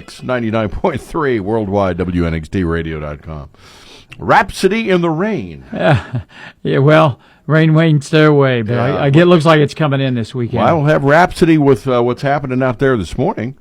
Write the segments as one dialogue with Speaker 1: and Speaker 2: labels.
Speaker 1: Mix 99.3 worldwide, WNXTradio.com. Rhapsody in the Rain.
Speaker 2: Yeah, well, rain won't stay away, but
Speaker 1: Yeah.
Speaker 2: I get, it looks like it's coming in this weekend.
Speaker 1: Well, I don't have Rhapsody with what's happening out there this morning.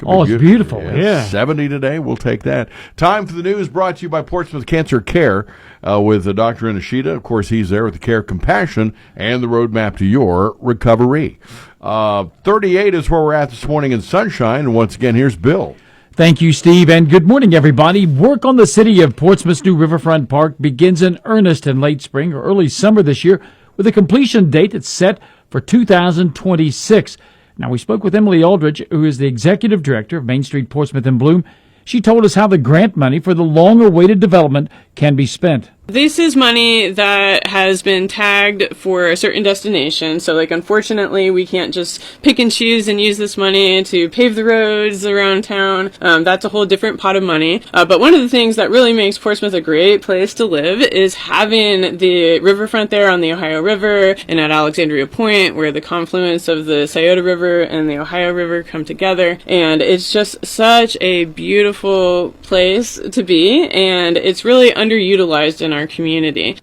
Speaker 2: It's beautiful. Yeah.
Speaker 1: 70 today. We'll take that. Time for the news brought to you by Portsmouth Cancer Care with Dr. Inashita. Of course, he's there with the care, compassion, and the roadmap to your recovery. 38 is where we're at this morning in sunshine. And once again, here's Bill.
Speaker 2: Thank you, Steve, and good morning, everybody. Work on the city of Portsmouth's new Riverfront Park begins in earnest in late spring or early summer this year with a completion date that's set for 2026. Now, we spoke with Emily Aldridge, who is the executive director of Main Street Portsmouth in Bloom. She told us how the grant money for the long-awaited development can be spent.
Speaker 3: This is money that has been tagged for a certain destination. So, unfortunately, we can't just pick and choose and use this money to pave the roads around town. That's a whole different pot of money. But one of the things that really makes Portsmouth a great place to live is having the riverfront there on the Ohio River and at Alexandria Point, where the confluence of the Scioto River and the Ohio River come together. And it's just such a beautiful place to be, and it's really underutilized in our community.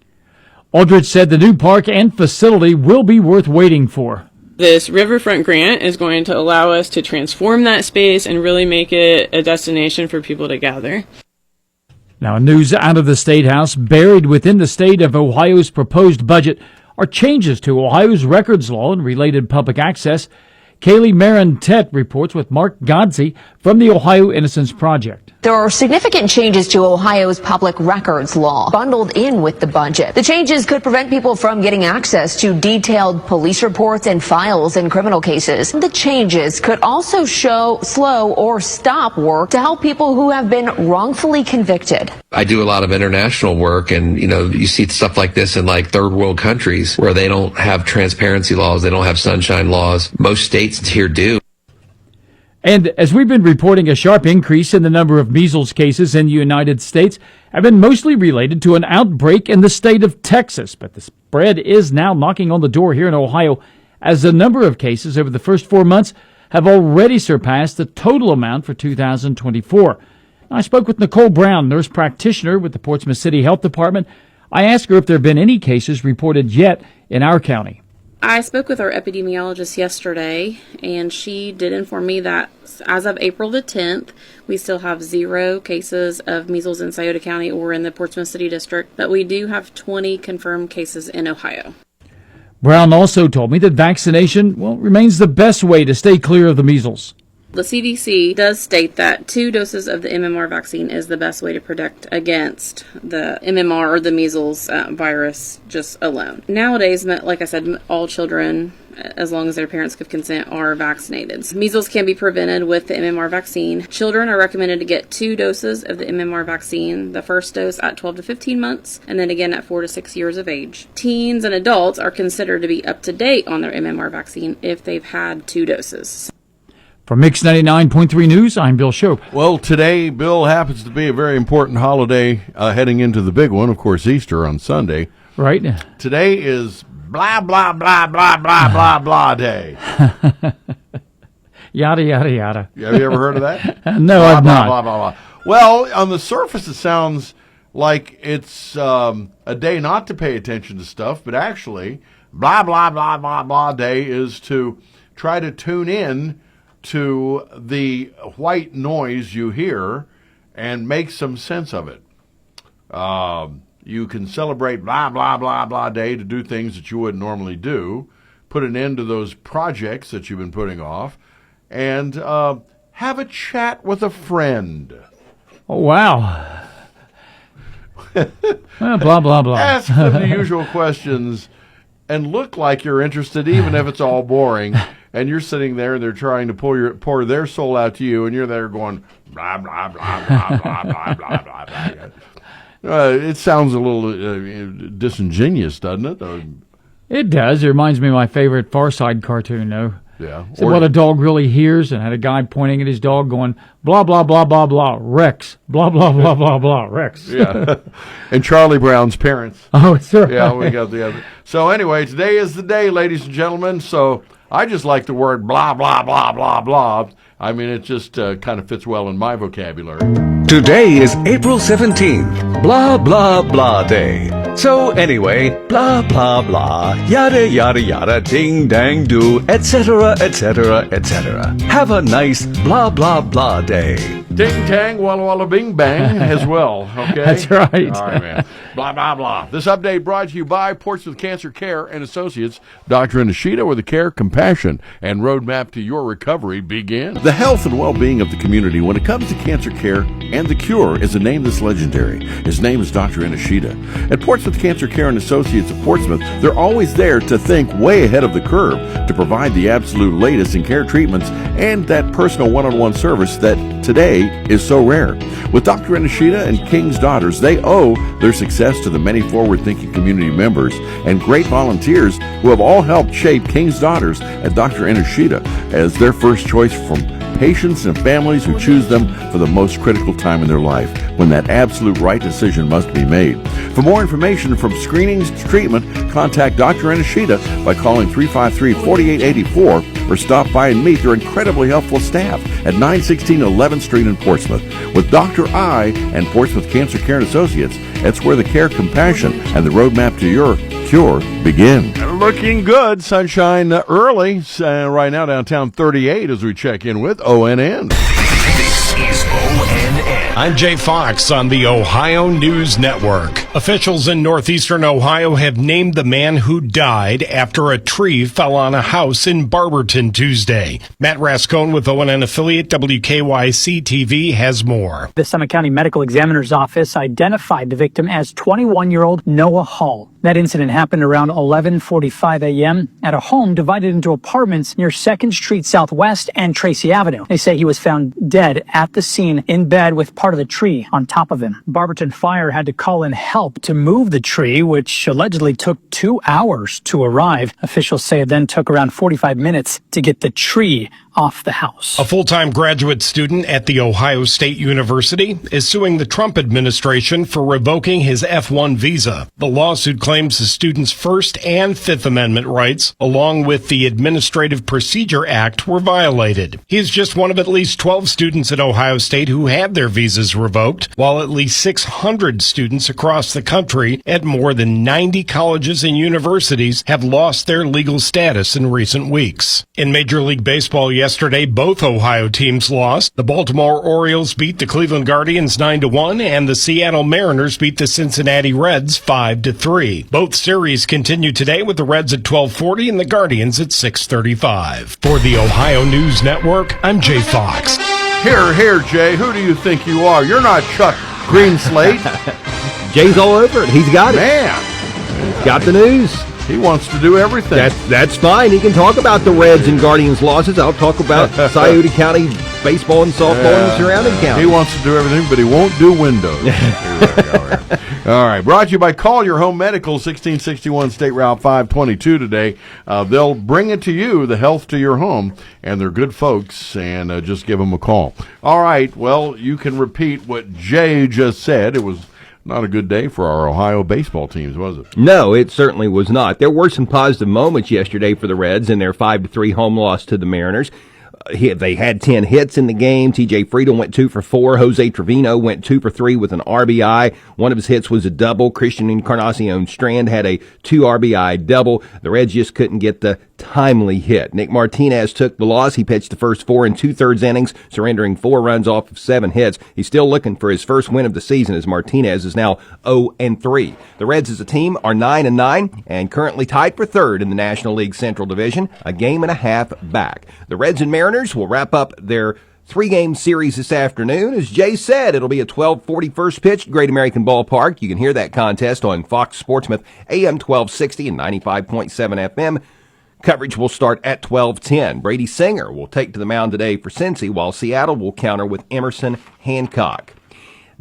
Speaker 2: Aldridge said the new park and facility will be worth waiting for.
Speaker 3: This riverfront grant is going to allow us to transform that space and really make it a destination for people to gather.
Speaker 2: Now, news out of the State House. Buried within the state of Ohio's proposed budget are changes to Ohio's records law and related public access. Kaylee Marin-Tett reports with Mark Godsey from the Ohio Innocence Project.
Speaker 4: There are significant changes to Ohio's public records law bundled in with the budget. The changes could prevent people from getting access to detailed police reports and files in criminal cases. The changes could also slow or stop work to help people who have been wrongfully convicted.
Speaker 5: I do a lot of international work, and you see stuff like this in third world countries where they don't have transparency laws, they don't have sunshine laws. Most states here do.
Speaker 2: And as we've been reporting, a sharp increase in the number of measles cases in the United States have been mostly related to an outbreak in the state of Texas. But the spread is now knocking on the door here in Ohio, as the number of cases over the first 4 months have already surpassed the total amount for 2024. I spoke with Nicole Brown, nurse practitioner with the Portsmouth City Health Department. I asked her if there have been any cases reported yet in our county.
Speaker 6: I spoke with our epidemiologist yesterday, and she did inform me that as of April the 10th, we still have 0 cases of measles in Scioto County or in the Portsmouth City District, but we do have 20 confirmed cases in Ohio.
Speaker 2: Brown also told me that vaccination, remains the best way to stay clear of the measles.
Speaker 6: The CDC does state that 2 doses of the MMR vaccine is the best way to protect against the MMR or the measles virus just alone. Nowadays, like I said, all children, as long as their parents give consent, are vaccinated. Measles can be prevented with the MMR vaccine. Children are recommended to get 2 doses of the MMR vaccine, the first dose at 12 to 15 months, and then again at 4 to 6 years of age. Teens and adults are considered to be up to date on their MMR vaccine if they've had 2 doses.
Speaker 2: For Mix 99.3 News, I'm Bill Shope.
Speaker 1: Well, today, Bill, happens to be a very important holiday heading into the big one, of course, Easter on Sunday.
Speaker 2: Right.
Speaker 1: Today is blah, blah, blah, blah, blah, blah, blah day.
Speaker 2: Yada, yada, yada.
Speaker 1: Have you ever heard of that?
Speaker 2: No,
Speaker 1: blah,
Speaker 2: I've
Speaker 1: blah,
Speaker 2: not.
Speaker 1: Blah, blah, blah. Well, on the surface, it sounds like it's a day not to pay attention to stuff, but actually, blah, blah, blah, blah, blah day is to try to tune in to the white noise you hear and make some sense of it. You can celebrate blah, blah, blah, blah day to do things that you wouldn't normally do, put an end to those projects that you've been putting off, and have a chat with a friend.
Speaker 2: Oh, wow. Well, blah, blah, blah.
Speaker 1: Ask them the usual questions and look like you're interested, even if it's all boring. And you're sitting there, and they're trying to pour their soul out to you, and you're there going blah blah blah blah blah blah blah blah blah. It sounds a little disingenuous, doesn't it?
Speaker 2: It does. It reminds me of my favorite Far Side cartoon, though.
Speaker 1: Yeah.
Speaker 2: So what a dog really hears, and had a guy pointing at his dog going, blah, blah, blah, blah, blah, Rex. Blah, blah, blah, blah, blah, Rex.
Speaker 1: Yeah. And Charlie Brown's parents.
Speaker 2: Oh, sure.
Speaker 1: Yeah, we got the other. So anyway, today is the day, ladies and gentlemen. So I just like the word blah, blah, blah, blah, blah. I mean, it just kind of fits well in my vocabulary.
Speaker 7: Today is April 17th, blah, blah, blah day. So anyway, blah, blah, blah, yada, yada, yada, ding, dang, do, etc., etc., etc. Have a nice blah, blah, blah day.
Speaker 1: Ding, tang, walla, walla, bing, bang as well, okay?
Speaker 2: That's right.
Speaker 1: All right, man. Blah, blah, blah. This update brought to you by Portsmouth Cancer Care and Associates. Dr. Nishida, where the care, compassion, and roadmap to your recovery begin. The health and well-being of the community when it comes to cancer care and the cure is a name that's legendary. His name is Dr. Nishida. At Portsmouth Cancer Care and Associates of Portsmouth, they're always there to think way ahead of the curve to provide the absolute latest in care treatments and that personal one-on-one service that today is so rare. With Dr. Nishida and King's Daughters, they owe their success to the many forward-thinking community members and great volunteers who have all helped shape King's Daughters and Dr. Nishida as their first choice from patients and families who choose them for the most critical time in their life when that absolute right decision must be made. For more information from screenings to treatment, contact Dr. Nishida by calling 353-4884 or stop by and meet their incredibly helpful staff at 916 11th Street in Portsmouth. With Dr. I and Portsmouth Cancer Care and Associates, that's where the care, compassion, and the roadmap to your cure begin. Looking good. Sunshine early. Right now downtown 38 as we check in with ONN.
Speaker 8: This is ONN. I'm Jay Fox on the Ohio News Network. Officials in northeastern Ohio have named the man who died after a tree fell on a house in Barberton Tuesday. Matt Rascone with ONN affiliate WKYC-TV has more.
Speaker 9: The Summit County Medical Examiner's Office identified the victim as 21-year-old Noah Hall. That incident happened around 11:45 a.m. at a home divided into apartments near 2nd Street Southwest and Tracy Avenue. They say he was found dead at the scene in bed with part of the tree on top of him. Barberton Fire had to call in help to move the tree, which allegedly took 2 hours to arrive. Officials say it then took around 45 minutes to get the tree off the house.
Speaker 8: A full-time graduate student at The Ohio State University is suing the Trump administration for revoking his F-1 visa. The lawsuit claims the student's First and Fifth Amendment rights, along with the Administrative Procedure Act, were violated. He is just one of at least 12 students at Ohio State who had their visas revoked, while at least 600 students across the country at more than 90 colleges and universities have lost their legal status in recent weeks. In Major League Baseball yesterday, both Ohio teams lost. The Baltimore Orioles beat the Cleveland Guardians 9-1, and the Seattle Mariners beat the Cincinnati Reds 5-3. Both series continue today with the Reds at 12:40 and the Guardians at 6:35. For the Ohio News Network, I'm Jay Fox.
Speaker 1: Here, Jay. Who do you think you are? You're not Chuck Greenslate.
Speaker 10: Jay's all over it. He's got it.
Speaker 1: Man.
Speaker 10: He's got the news.
Speaker 1: He wants to do everything.
Speaker 10: That's fine. He can talk about the Reds and Guardians losses. I'll talk about Scioto County baseball and softball and surrounding counties.
Speaker 1: He wants to do everything, but he won't do windows. All right. Brought to you by Call Your Home Medical, 1661 State Route 522 today. They'll bring it to you, the health to your home, and they're good folks, and just give them a call. All right. Well, you can repeat what Jay just said. It was not a good day for our Ohio baseball teams, was it?
Speaker 10: No, it certainly was not. There were some positive moments yesterday for the Reds in their 5-3 home loss to the Mariners. They had 10 hits in the game. T.J. Friedel went 2 for 4. Jose Trevino went 2 for 3 with an RBI. One of his hits was a double. Christian Encarnacion Strand had a 2 RBI double. The Reds just couldn't get the timely hit. Nick Martinez took the loss. He pitched the first 4 2/3 innings, surrendering 4 runs off of 7 hits. He's still looking for his first win of the season as Martinez is now 0-3. The Reds as a team are 9-9 and currently tied for third in the National League Central Division, a game and a half back. The Reds and Mariners will wrap up their 3-game series this afternoon. As Jay said, it'll be a 12:40 first pitch at Great American Ballpark. You can hear that contest on Fox Sportsmouth, AM 1260 and 95.7 FM. Coverage will start at 12:10. Brady Singer will take to the mound today for Cincy, while Seattle will counter with Emerson Hancock.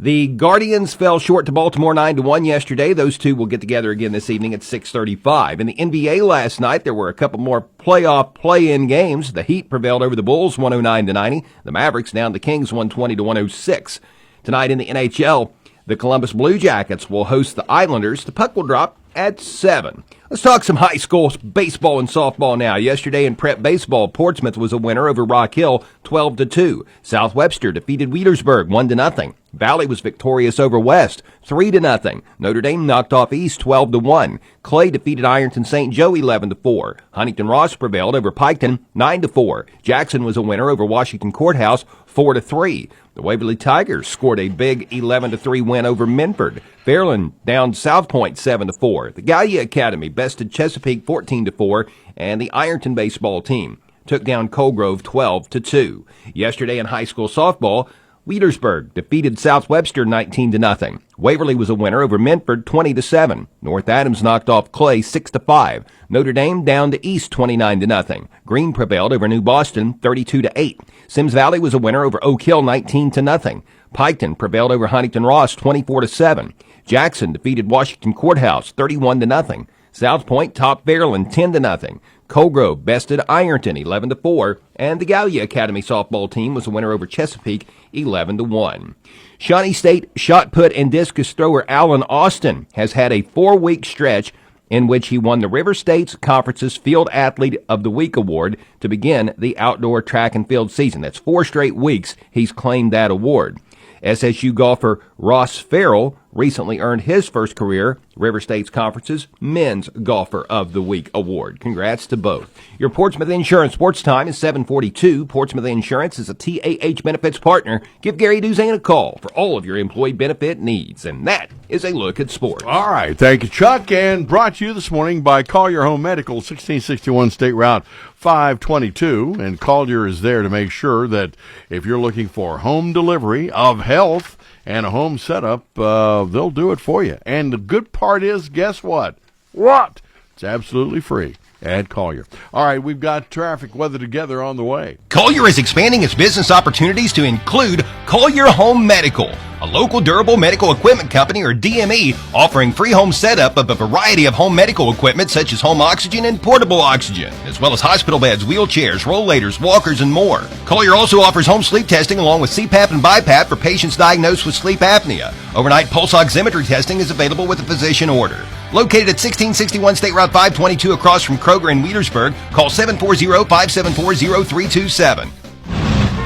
Speaker 10: The Guardians fell short to Baltimore 9-1 yesterday. Those two will get together again this evening at 6:35. In the NBA last night, there were a couple more playoff play-in games. The Heat prevailed over the Bulls 109-90. The Mavericks down the Kings 120-106. Tonight in the NHL, the Columbus Blue Jackets will host the Islanders. The puck will drop at 7. Let's talk some high school baseball and softball now. Yesterday in prep baseball, Portsmouth was a winner over Rock Hill, 12-2. South Webster defeated Wheelersburg, 1-0. Valley was victorious over West, 3-0. Notre Dame knocked off East, 12-1. Clay defeated Ironton St. Joe, 11-4. Huntington Ross prevailed over Piketon, 9-4. Jackson was a winner over Washington Courthouse, 4-3. The Waverly Tigers scored a big 11-3 win over Minford. Fairland downed South Point 7-4. The Gallia Academy bested Chesapeake 14-4, and the Ironton baseball team took down Colgrove 12-2. Yesterday in high school softball, Wheelersburg defeated South Webster 19-0. Waverly was a winner over Minford 20-7. North Adams knocked off Clay 6-5. Notre Dame down to East 29-0. Green prevailed over New Boston 32-8. Sims Valley was a winner over Oak Hill 19-0. Piketon prevailed over Huntington Ross 24-7. Jackson defeated Washington Courthouse 31-0. South Point topped Fairland 10-0. Colgrove bested Ironton 11-4, and the Gallia Academy softball team was a winner over Chesapeake 11-1. Shawnee State shot put and discus thrower Alan Austin has had a 4-week stretch in which he won the River States Conference's Field Athlete of the Week award to begin the outdoor track and field season. That's 4 straight weeks he's claimed that award. SSU golfer Ross Farrell recently earned his first career River States Conference's Men's Golfer of the Week award. Congrats to both. Your Portsmouth Insurance Sports Time is 7:42. Portsmouth Insurance is a TAH benefits partner. Give Gary Duzane a call for all of your employee benefit needs. And that is a look at sports.
Speaker 1: All right. Thank you, Chuck. And brought to you this morning by Collier Home Medical, 1661 State Route 522. And Collier is there to make sure that if you're looking for home delivery of health and a home setup, they'll do it for you. And the good part is, guess what? What? It's absolutely free at Collier. All right, we've got traffic weather together on the way.
Speaker 11: Collier is expanding its business opportunities to include Collier Home Medical, a local durable medical equipment company, or DME, offering free home setup of a variety of home medical equipment such as home oxygen and portable oxygen, as well as hospital beds, wheelchairs, rollators, walkers, and more. Collier also offers home sleep testing along with CPAP and BiPAP for patients diagnosed with sleep apnea. Overnight pulse oximetry testing is available with a physician order. Located at 1661 State Route 522 across from Kroger in Wheelersburg, call 740-574-0327.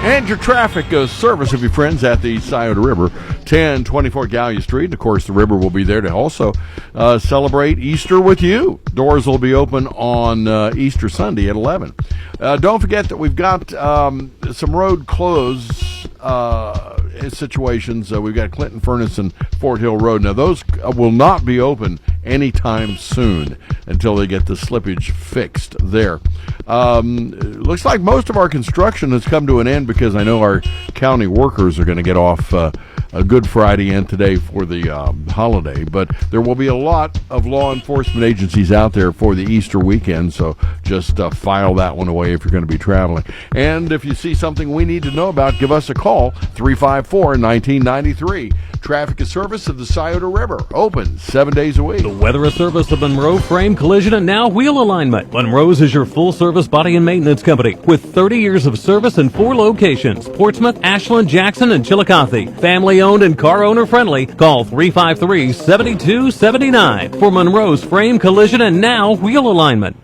Speaker 1: And your traffic service of your friends at the Scioto River, 1024 Gallia Street. And, of course, the river will be there to also celebrate Easter with you. Doors will be open on Easter Sunday at 11. Don't forget that we've got some road closed situations. We've got Clinton Furnace and Fort Hill Road. Now, those will not be open anytime soon until they get the slippage fixed there. Looks like most of our construction has come to an end because I know our county workers are going to get off a Good Friday and today for the holiday, but there will be a lot of law enforcement agencies out there for the Easter weekend, so just file that one away if you're going to be traveling. And if you see something we need to know about, give us a call, 354-1993. Traffic and service of the Scioto River, open 7 days a week.
Speaker 12: The weather is service of Monroe Frame Collision and now Wheel Alignment. Monroe's is your full-service body and maintenance company with 30 years of service in 4 locations: Portsmouth, Ashland, Jackson, and Chillicothe. Family-owned and car owner-friendly. Call 353-7279 for Monroe's Frame Collision and now Wheel Alignment.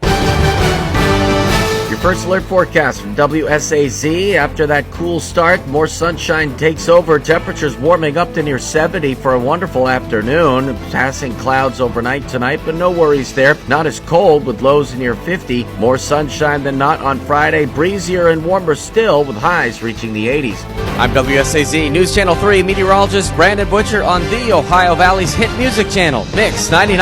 Speaker 13: Your first alert forecast from WSAZ. After that cool start, more sunshine takes over. Temperatures warming up to near 70 for a wonderful afternoon. Passing clouds overnight tonight, but no worries there. Not as cold with lows near 50. More sunshine than not on Friday. Breezier and warmer still with highs reaching the 80s. I'm WSAZ News Channel 3 meteorologist Brandon Butcher on the Ohio Valley's hit music channel, Mix 99.